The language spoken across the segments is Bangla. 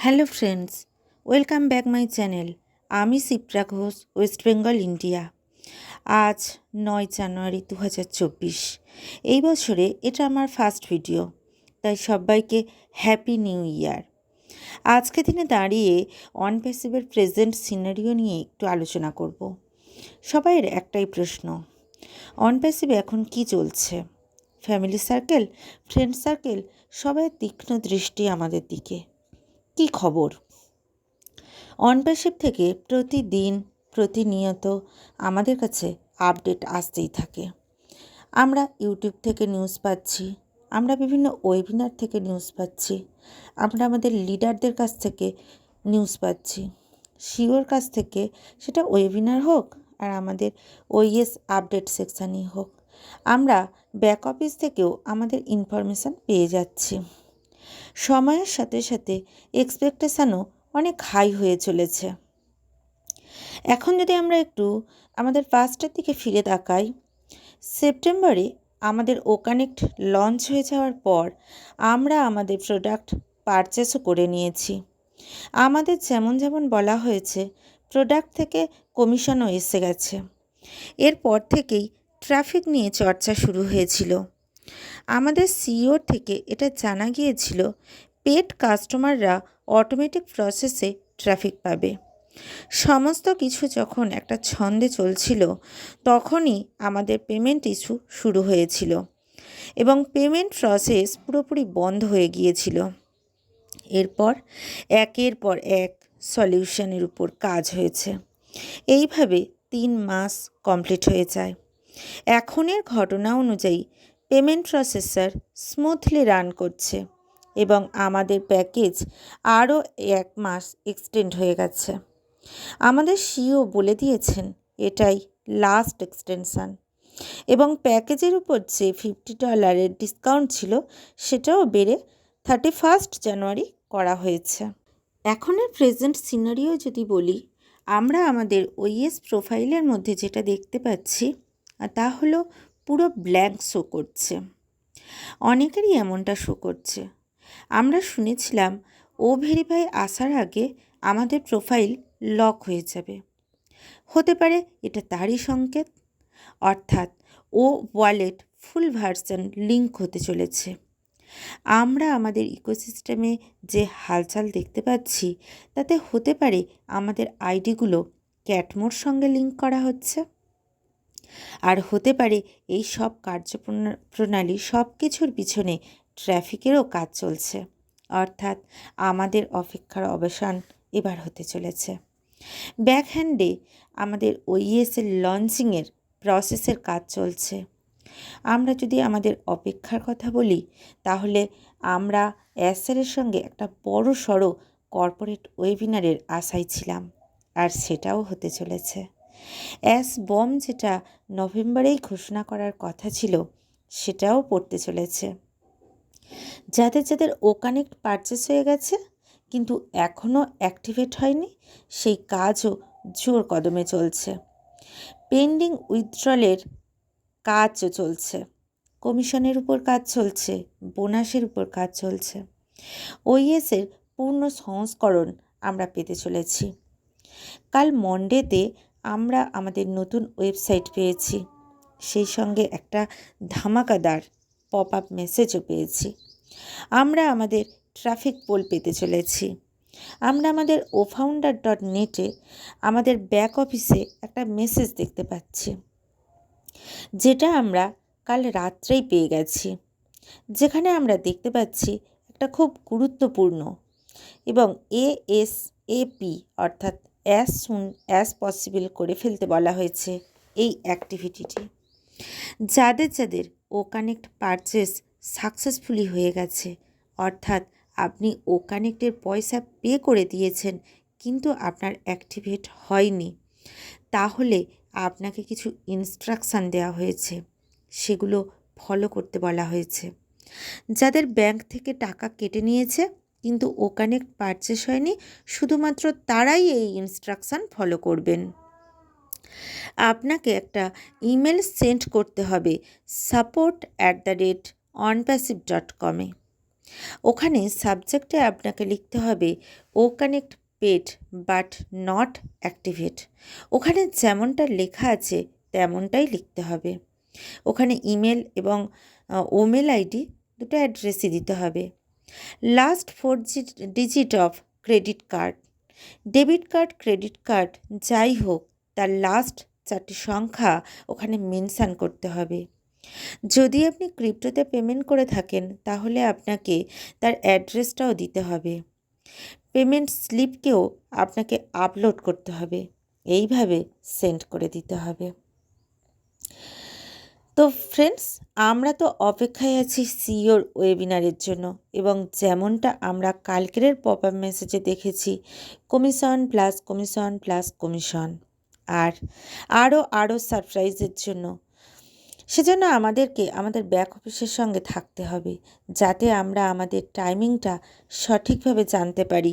Hello friends, welcome back my channel. আমি শিপ্রা ঘোষ, ওয়েস্ট বেঙ্গল, ইন্ডিয়া। আজ 9 জানুয়ারি 2024। এই বছরে এটা আমার ফার্স্ট ভিডিও, তাই সবাইকে হ্যাপি নিউ ইয়ার। আজকে দিনে দাঁড়িয়ে অন প্যাসিভের প্রেজেন্ট সিনারিও নিয়ে একটু আলোচনা করব। সবাইয়ের একটাই প্রশ্ন, অন প্যাসিভে এখন কি চলছে? ফ্যামিলি সার্কেল, ফ্রেন্ড সার্কেল, সবাই তীক্ষ্ণ দৃষ্টি আমাদের দিকে। কি খবর? অন প্যাসিভ থেকে প্রতিনিয়ত আমাদের কাছে আপডেট আসতেই থাকে। আমরা ইউটিউব থেকে নিউজ পাচ্ছি, আমরা বিভিন্ন ওয়েবিনার থেকে নিউজ পাচ্ছি, আমরা আমাদের লিডারদের কাছ থেকে নিউজ পাচ্ছি, সিওর কাছ থেকে, সেটা ওয়েবিনার হোক আর আমাদের ওইএস আপডেট সেকশানই হোক। আমরা ব্যাক অফিস থেকেও আমাদের ইনফরমেশান পেয়ে যাচ্ছি। সময়ের সাথে সাথে এক্সপেকটেশানও অনেক হাই হয়ে চলেছে। এখন যদি আমরা একটু আমাদের পাস্টের দিকে ফিরে তাকাই, সেপ্টেম্বরে আমাদের ওকানেক্ট লঞ্চ হয়ে যাওয়ার পর আমরা আমাদের প্রোডাক্ট পারচেসও করে নিয়েছি। আমাদের যেমন বলা হয়েছে, প্রোডাক্ট থেকে কমিশনও এসে গেছে। এরপর থেকেই ট্রাফিক নিয়ে চর্চা শুরু হয়েছিল। আমাদের সিইওর থেকে এটা জানা গিয়েছিল, পেড কাস্টমাররা অটোমেটিক প্রসেসে ট্রাফিক পাবে। সমস্ত কিছু যখন একটা ছন্দে চলছিল, তখনই আমাদের পেমেন্ট ইস্যু শুরু হয়েছিল এবং পেমেন্ট প্রসেস পুরোপুরি বন্ধ হয়ে গিয়েছিল। এরপর একের পর এক সলিউশনের উপর কাজ হয়েছে। এইভাবে 3 মাস কমপ্লিট হয়ে যায়। এখনের ঘটনা অনুযায়ী পেমেন্ট প্রসেসর স্মুথলি রান করছে এবং আমাদের প্যাকেজ আরও 1 মাস এক্সটেন্ড হয়ে গেছে। আমাদের সিইও বলে দিয়েছেন এটাই লাস্ট এক্সটেনশান এবং প্যাকেজের উপর যে $50 ডিসকাউন্ট ছিল, সেটাও বেড়ে 31 জানুয়ারি করা হয়েছে। এখনের প্রেজেন্ট সিনারিও যদি বলি, আমরা আমাদের ওইএস প্রোফাইলের মধ্যে যেটা দেখতে পাচ্ছি তা হলো পুরো ব্ল্যাঙ্ক শো করছে। অনেকেরই এমনটা শো করছে। আমরা শুনেছিলাম ও ভেরিফাই আসার আগে আমাদের প্রোফাইল লক হয়ে যাবে। হতে পারে এটা তারই সংকেত, অর্থাৎ ও ওয়ালেট ফুল ভার্সন লিঙ্ক হতে চলেছে। আমরা আমাদের ইকোসিস্টেমে যে হালচাল দেখতে পাচ্ছি, তাতে হতে পারে আমাদের আইডিগুলো ক্যাটমোর সঙ্গে লিঙ্ক করা হচ্ছে, আর হতে পারে এই সব কার্যপ্রণালী সব কিছুর পিছনে ট্রাফিকেরও কাজ চলছে, অর্থাৎ আমাদের অপেক্ষার অবসান এবার হতে চলেছে। ব্যাকহ্যান্ডে আমাদের ওইএসের লঞ্চিংয়ের প্রসেসের কাজ চলছে। আমরা যদি আমাদের অপেক্ষার কথা বলি, তাহলে আমরা অ্যাসারের সঙ্গে একটা বড় সড়ো কর্পোরেট ওয়েবিনারের আশায় ছিলাম, আর সেটাও হতে চলেছে। অ্যাস বম যেটা নভেম্বরেই ঘোষণা করার কথা ছিল, সেটাও পড়তে চলেছে। যাদের ওকানেক্ট পারচেস হয়ে গেছে কিন্তু এখনও অ্যাক্টিভেট হয়নি, সেই কাজও জোর কদমে চলছে। পেন্ডিং উইথড্রলের কাজও চলছে, কমিশনের উপর কাজ চলছে, বোনাসের উপর কাজ চলছে। ওইএসের পূর্ণ সংস্করণ আমরা পেতে চলেছি। কাল মন্ডেতে আমরা আমাদের নতুন ওয়েবসাইট পেয়েছি, সেই সঙ্গে একটা ধামাকাদার পপ আপ মেসেজও পেয়েছি। আমরা আমাদের ট্রাফিক পোল পেতে চলেছি। আমরা আমাদের ofounder.net-এ আমাদের ব্যাক অফিসে একটা মেসেজ দেখতে পাচ্ছি, যেটা আমরা কাল রাত্রেই পেয়ে গেছি, যেখানে আমরা দেখতে পাচ্ছি একটা খুব গুরুত্বপূর্ণ এবং ASAP অর্থাৎ অ্যাজ সুন অ্যাজ পসিবল করে ফেলতে বলা হয়েছে এই অ্যাক্টিভিটিটি। যাদের ওকানেক্ট পারচেস সাকসেসফুলি হয়ে গেছে, অর্থাৎ আপনি ওকানেক্টের পয়সা পে করে দিয়েছেন কিন্তু আপনার অ্যাক্টিভেট হয়নি, তাহলে আপনাকে কিছু ইনস্ট্রাকশান দেওয়া হয়েছে, সেগুলো ফলো করতে বলা হয়েছে। যাদের ব্যাংক থেকে টাকা কেটে নিয়েছে কিন্তু ওকানেক্ট পারচেস হয়নি, শুধুমাত্র তারাই এই ইনস্ট্রাকশান ফলো করবেন। আপনাকে একটা ইমেল সেন্ড করতে হবে support@onpassive.com-এ। ওখানে সাবজেক্টে আপনাকে লিখতে হবে ও connect paid but not activate. ওখানে যেমনটা লেখা আছে তেমনটাই লিখতে হবে। ওখানে ইমেল এবং ওমেল আইডি দুটো অ্যাড্রেসই দিতে হবে। Last 4 digit of credit card, debit card, credit card যাই হোক, তার লাস্ট 4টি সংখ্যা ওখানে মেনশান করতে হবে। যদি আপনি ক্রিপ্টোতে পেমেন্ট করে থাকেন তাহলে আপনাকে তার অ্যাড্রেসটাও দিতে হবে। পেমেন্ট স্লিপকেও আপনাকে আপলোড করতে হবে, এইভাবে সেন্ড করে দিতে হবে। তো ফ্রেন্ডস, আমরা তো অপেক্ষায় আছি সিওর ওয়েবিনারের জন্য, এবং যেমনটা আমরা কালকের পপ আপ মেসেজে দেখেছি, commission plus commission plus commission, আর আরও সারপ্রাইজের জন্য। সেজন্য আমাদেরকে আমাদের ব্যাক অফিসের সঙ্গে থাকতে হবে, যাতে আমরা আমাদের টাইমিংটা সঠিকভাবে জানতে পারি,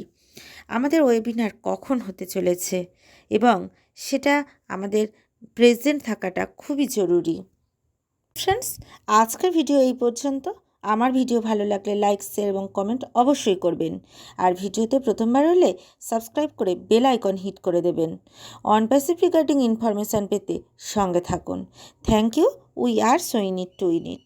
আমাদের ওয়েবিনার কখন হতে চলেছে, এবং সেটা আমাদের প্রেজেন্ট থাকাটা খুবই জরুরি। ফ্রেন্ডস, আজকের ভিডিও এই পর্যন্ত। আমার ভিডিও ভালো লাগলে লাইক, শেয়ার এবং কমেন্ট অবশ্যই করবেন। আর ভিডিওতে প্রথমবার হলে সাবস্ক্রাইব করে বেল আইকন হিট করে দেবেন। অন প্যাসিভ রিগার্ডিং ইনফরমেশান পেতে সঙ্গে থাকুন। Thank you. We are so in it to win it.